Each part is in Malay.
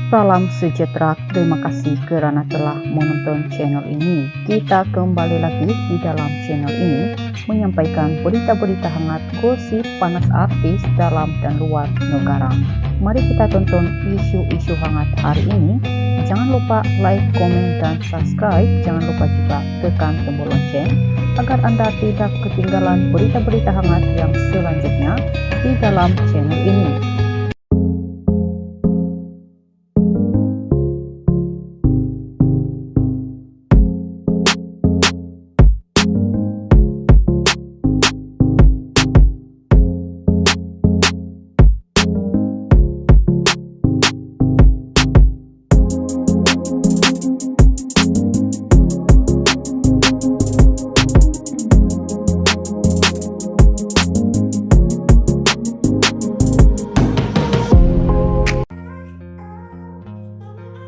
Salam sejahtera, terima kasih karena telah menonton channel ini. Kita kembali lagi di dalam channel ini menyampaikan berita-berita hangat, gosip panas artis dalam dan luar negara. Mari kita tonton isu-isu hangat hari ini. Jangan lupa like, komen, dan subscribe. Jangan lupa juga tekan tombol lonceng agar Anda tidak ketinggalan berita-berita hangat yang selanjutnya di dalam channel ini.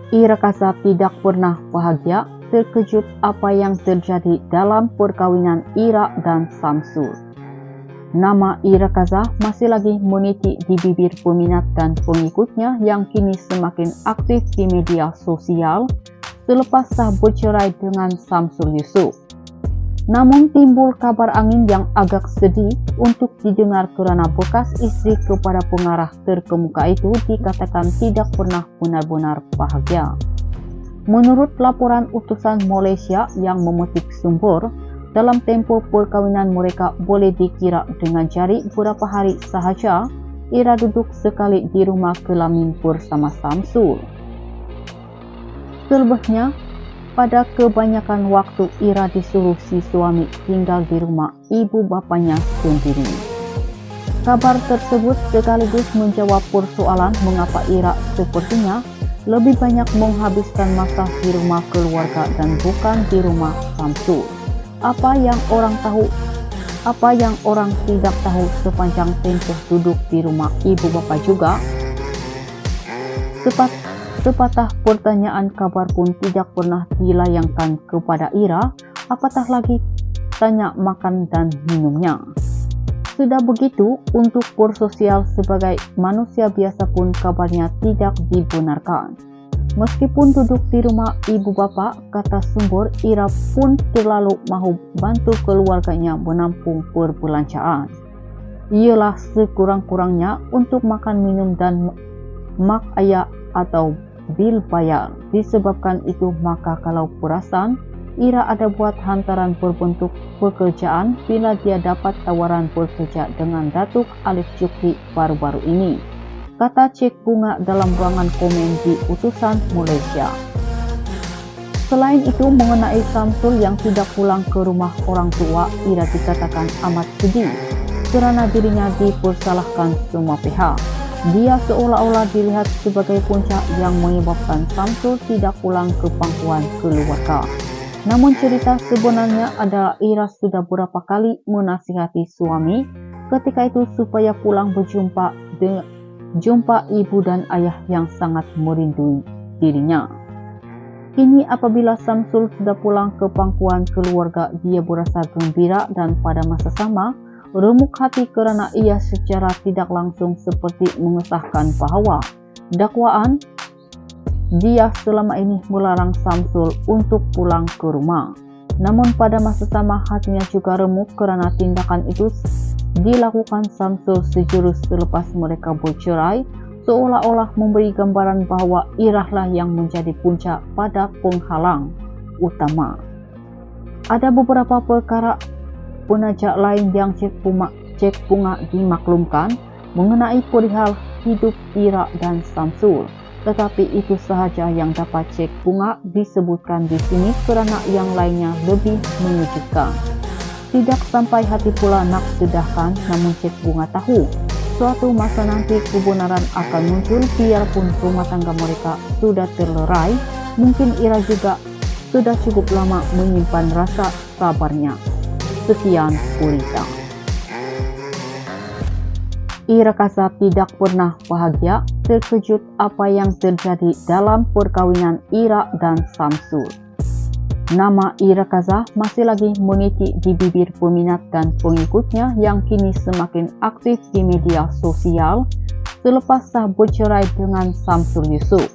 Ira Kaza tidak pernah bahagia, terkejut apa yang terjadi dalam perkawinan Ira dan Samsul. Nama Ira Kaza masih lagi meniti di bibir peminat dan pengikutnya yang kini semakin aktif di media sosial selepas sah bercerai dengan Samsul Yusuf. Namun timbul kabar angin yang agak sedih untuk didengar karena bekas istri kepada pengarah terkemuka itu dikatakan tidak pernah benar-benar bahagia. Menurut laporan utusan Malaysia yang memetik sumber, dalam tempo perkawinan mereka boleh dikira dengan jari beberapa hari sahaja Ira duduk sekali di rumah kelamin bersama Samsul. Selebihnya, pada kebanyakan waktu Ira disuruh si suami tinggal di rumah ibu bapanya sendiri. Kabar tersebut sekaligus menjawab persoalan mengapa Ira sepertinya lebih banyak menghabiskan masa di rumah keluarga dan bukan di rumah Samsul. Apa yang orang tidak tahu sepanjang tempoh duduk di rumah ibu bapak juga? Sepatah pertanyaan kabar pun tidak pernah dilayangkan kepada Ira, apatah lagi tanya makan dan minumnya. Sudah begitu, untuk bersosial sebagai manusia biasa pun kabarnya tidak dibenarkan. Meskipun duduk di rumah ibu bapak, kata sumber, Ira pun terlalu mau bantu keluarganya menampung perbelanjaan. Ialah sekurang-kurangnya untuk makan minum dan mak ayah atau bil bayar. Disebabkan itu maka kalau perasan Ira ada buat hantaran berbentuk pekerjaan bila dia dapat tawaran bekerja dengan Datuk Alif Jukri baru-baru ini, kata Cek Bunga dalam ruangan komen di utusan Malaysia. Selain itu, mengenai Samsul yang tidak pulang ke rumah orang tua, Ira dikatakan amat sedih karena dirinya dipersalahkan semua pihak. Dia seolah-olah dilihat sebagai puncak yang menyebabkan Samsul tidak pulang ke pangkuan keluarga. Namun cerita sebenarnya adalah Ira sudah berapa kali menasihati suami ketika itu supaya pulang berjumpa ibu dan ayah yang sangat merindui dirinya. Kini apabila Samsul sudah pulang ke pangkuan keluarga, dia berasa gembira dan pada masa sama remuk hati karena ia secara tidak langsung seperti mengesahkan bahwa dakwaan dia selama ini melarang Samsul untuk pulang ke rumah. Namun pada masa sama hatinya juga remuk karena tindakan itu dilakukan Samsul sejurus selepas mereka bercerai, seolah-olah memberi gambaran bahwa Irahlah yang menjadi puncak pada penghalang utama. Ada beberapa perkara penajak lain yang Cek Bunga dimaklumkan mengenai perihal hidup Ira dan Samsul, tetapi itu sahaja yang dapat Cek Bunga disebutkan di sini karena yang lainnya lebih mengejutkan. Tidak sampai hati pula nak sedahkan, namun Cek Bunga tahu suatu masa nanti kebenaran akan muncul biarpun rumah tangga mereka sudah terlerai. Mungkin Ira juga sudah cukup lama menyimpan rasa sabarnya. Sekian berita. Ira Kaza tidak pernah bahagia, terkejut apa yang terjadi dalam perkawinan Ira dan Samsul. Nama Ira Kaza masih lagi meniti di bibir peminat dan pengikutnya yang kini semakin aktif di media sosial selepas sah bercerai dengan Samsul Yusuf.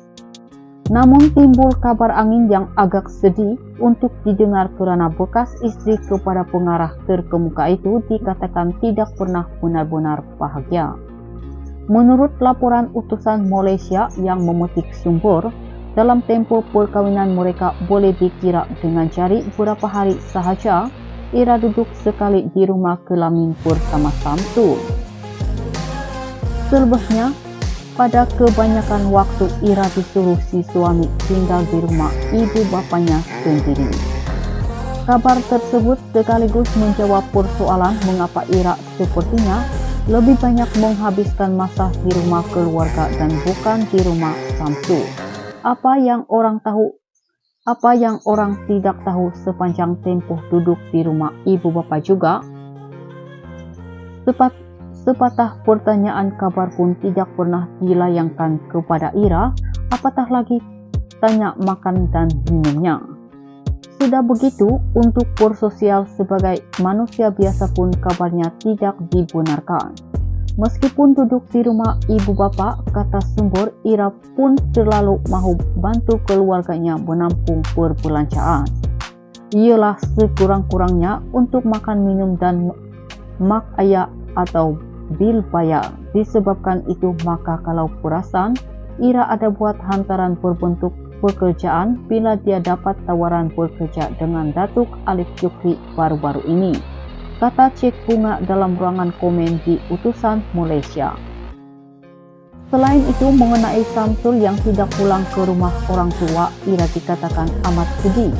Namun timbul kabar angin yang agak sedih untuk didengar karena bekas istri kepada pengarah terkemuka itu dikatakan tidak pernah benar-benar bahagia. Menurut laporan utusan Malaysia yang memetik sumber, dalam tempoh perkawinan mereka boleh dikira dengan jari beberapa hari sahaja Ira duduk sekali di rumah kelamin bersama Samsul. Selebihnya, pada kebanyakan waktu Ira disuruh si suami tinggal di rumah ibu bapanya sendiri. Kabar tersebut sekaligus menjawab persoalan mengapa Ira sepertinya lebih banyak menghabiskan masa di rumah keluarga dan bukan di rumah Samsul. Apa yang orang tidak tahu sepanjang tempoh duduk di rumah ibu bapa juga? Sepatah pertanyaan kabar pun tidak pernah dilayangkan kepada Ira, apatah lagi tanya makan dan minumnya. Sudah begitu, untuk bersosial sebagai manusia biasa pun kabarnya tidak dibenarkan. Meskipun duduk di rumah ibu bapa, kata sumber, Ira pun selalu mahu bantu keluarganya menampung perbelanjaan. Ialah sekurang-kurangnya untuk makan minum dan mak ayah atau bil bayar. Disebabkan itu maka kalau perasan Ira ada buat hantaran berbentuk pekerjaan bila dia dapat tawaran bekerja dengan Datuk Alif Jukri baru-baru ini, kata Cik Bunga dalam ruangan komen di utusan Malaysia. Selain itu, mengenai Samsul yang tidak pulang ke rumah orang tua, Ira dikatakan amat sedih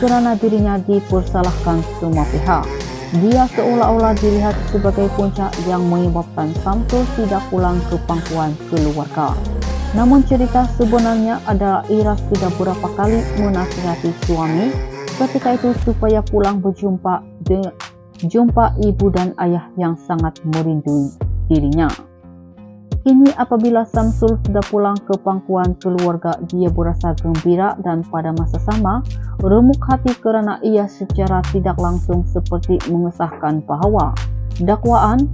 kerana dirinya dipersalahkan semua pihak. Dia seolah-olah dilihat sebagai puncak yang menyebabkan Samsul tidak pulang ke pangkuan keluarga. Namun cerita sebenarnya adalah Ira sudah beberapa kali menasihati suami ketika itu supaya pulang berjumpa ibu dan ayah yang sangat merindui dirinya. Kini apabila Samsul sudah pulang ke pangkuan keluarga, dia berasa gembira dan pada masa sama remuk hati kerana ia secara tidak langsung seperti mengesahkan bahawa dakwaan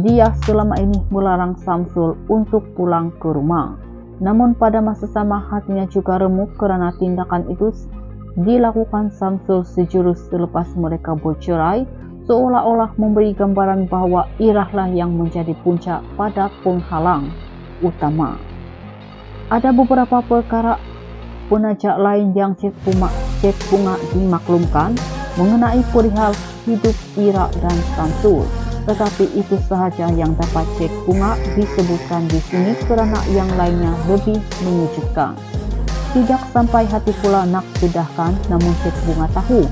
dia selama ini melarang Samsul untuk pulang ke rumah. Namun pada masa sama hatinya juga remuk kerana tindakan itu dilakukan Samsul sejurus selepas mereka bercerai, seolah-olah memberi gambaran bahawa Irahlah yang menjadi puncak pada penghalang utama. Ada beberapa perkara penajak lain yang Cik Bunga dimaklumkan mengenai perihal hidup Ira dan Samsul, tetapi itu sahaja yang dapat Cik Bunga disebutkan di sini kerana yang lainnya lebih menyejukkan. Tidak sampai hati pula nak sedahkan, namun Cik Bunga tahu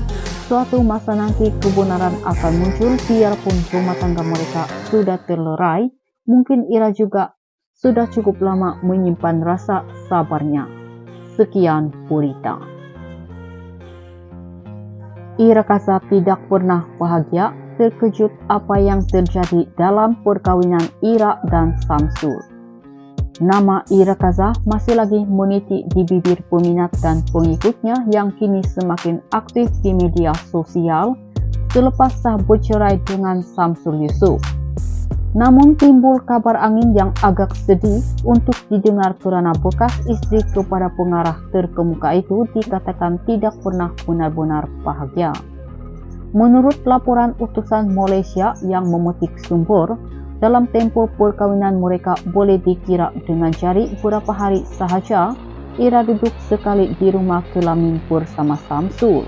suatu masa nanti kebenaran akan muncul biarpun rumah tangga mereka sudah terlerai. Mungkin Ira juga sudah cukup lama menyimpan rasa sabarnya. Sekian berita. Ira Kaza tidak pernah bahagia, terkejut apa yang terjadi dalam perkawinan Ira dan Samsul. Nama Ira Kaza masih lagi meniti di bibir peminat dan pengikutnya yang kini semakin aktif di media sosial selepas sah bercerai dengan Samsul Yusof. Namun timbul kabar angin yang agak sedih untuk didengar kerana bekas istri kepada pengarah terkemuka itu dikatakan tidak pernah benar-benar bahagia. Menurut laporan utusan Malaysia yang memetik sumber, dalam tempoh perkawinan mereka boleh dikira dengan jari beberapa hari sahaja Ira duduk sekali di rumah kelamin bersama Samsul.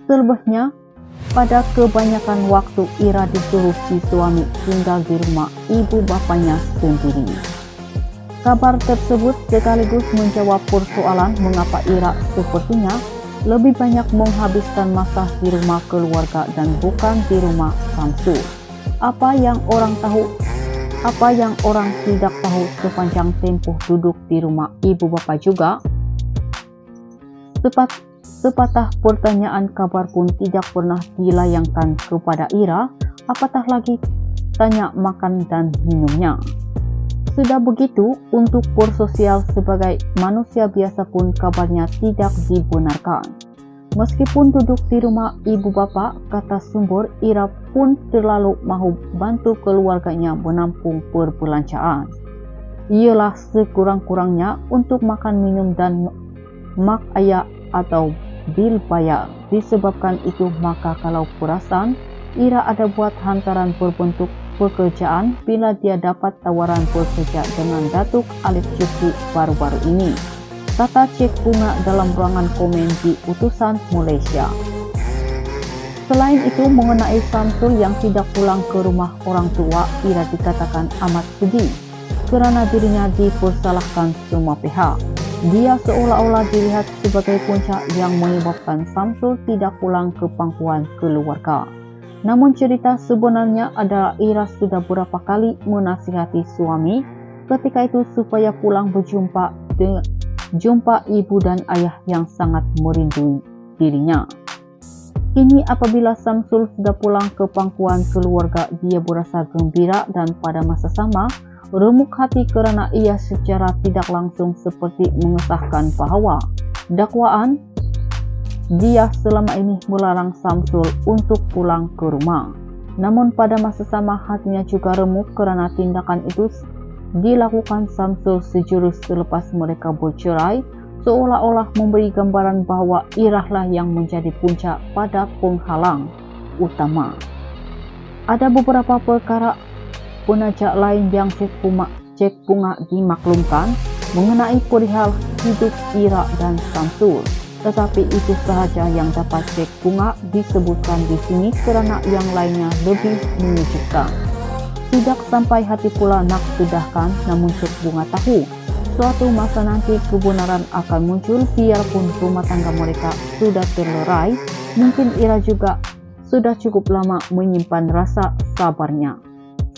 Selebihnya, pada kebanyakan waktu Ira disuruh si suami tinggal di rumah ibu bapanya sendiri. Kabar tersebut sekaligus menjawab persoalan mengapa Ira sepertinya lebih banyak menghabiskan masa di rumah keluarga dan bukan di rumah Samsul. Apa yang orang tidak tahu sepanjang tempoh duduk di rumah ibu bapa juga? Sepatah pertanyaan kabar pun tidak pernah dilayangkan kepada Ira, apatah lagi tanya makan dan minumnya. Sudah begitu, untuk bersosial sebagai manusia biasa pun kabarnya tidak dibenarkan. Meskipun duduk di rumah ibu bapa, kata sumber, Ira pun selalu mahu bantu keluarganya menampung perbelanjaan. ialah sekurang-kurangnya untuk makan minum dan mak ayah atau bil bayar. Disebabkan itu maka kalau perasan Ira ada buat hantaran berbentuk pekerjaan bila dia dapat tawaran bekerja dengan Datuk Alif Cuti baru-baru ini, kata Cik Bunga dalam ruangan komen di utusan Malaysia. Selain itu, mengenai Samsul yang tidak pulang ke rumah orang tua, Ira dikatakan amat sedih kerana dirinya dipersalahkan semua pihak. Dia seolah-olah dilihat sebagai puncak yang menyebabkan Samsul tidak pulang ke pangkuan keluarga. Namun cerita sebenarnya adalah Ira sudah berapa kali menasihati suami ketika itu supaya pulang berjumpa ibu dan ayah yang sangat merindui dirinya. Kini apabila Samsul sudah pulang ke pangkuan keluarga, dia berasa gembira dan pada masa sama remuk hati kerana ia secara tidak langsung seperti mengesahkan bahawa dakwaan dia selama ini melarang Samsul untuk pulang ke rumah. Namun pada masa sama hatinya juga remuk kerana tindakan itu dilakukan Samsul sejurus selepas mereka bercerai, seolah-olah memberi gambaran bahawa Irahlah yang menjadi puncak pada penghalang utama. Ada beberapa perkara penajak lain yang Cik Bunga dimaklumkan mengenai perihal hidup Ira dan Samsul, tetapi itu sahaja yang dapat Cik Bunga disebutkan di sini kerana yang lainnya lebih menyejukkan. Tidak sampai hati pula nak sedahkan, namun Cik Bunga tahu suatu masa nanti kebenaran akan muncul biarpun rumah tangga mereka sudah terlerai. Mungkin Ira juga sudah cukup lama menyimpan rasa sabarnya.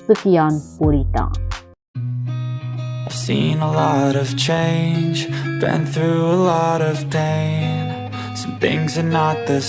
Sekian berita. I've seen a lot of change, been through a lot of pain. Some things are not the same.